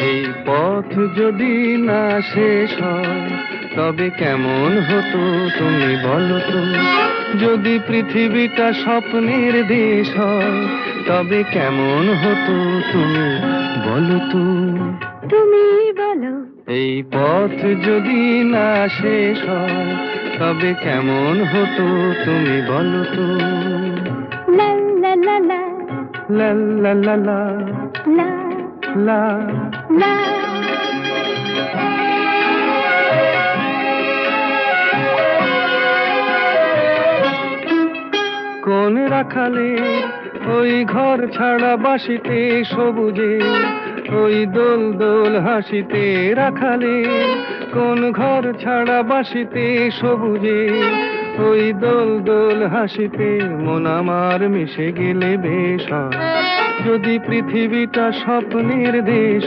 এই পথ যদি না শেষ হয় তবে কেমন হতো তুমি বলো তো। যদি পৃথিবীটা স্বপ্নের দেশ হয় তবে কেমন হতো তুমি বলো তো। তুমি বলো। এই পথ যদি না শেষ হয় তবে কেমন হতো তুমি বলো তো। লা লা লা লা লা লা লা লা লা লা। লা। কোন রাখালে ওই ঘর ছাড়া বাসিতে সবুজে, ওই দোল দোল হাসিতে রাখালে। কোন ঘর ছাড়া বাসিতে সবুজে, ওই দোল দোল হাসিতে মন আমার মিশে গেলে বেশ হয়। যদি পৃথিবীটা স্বপ্নের দেশ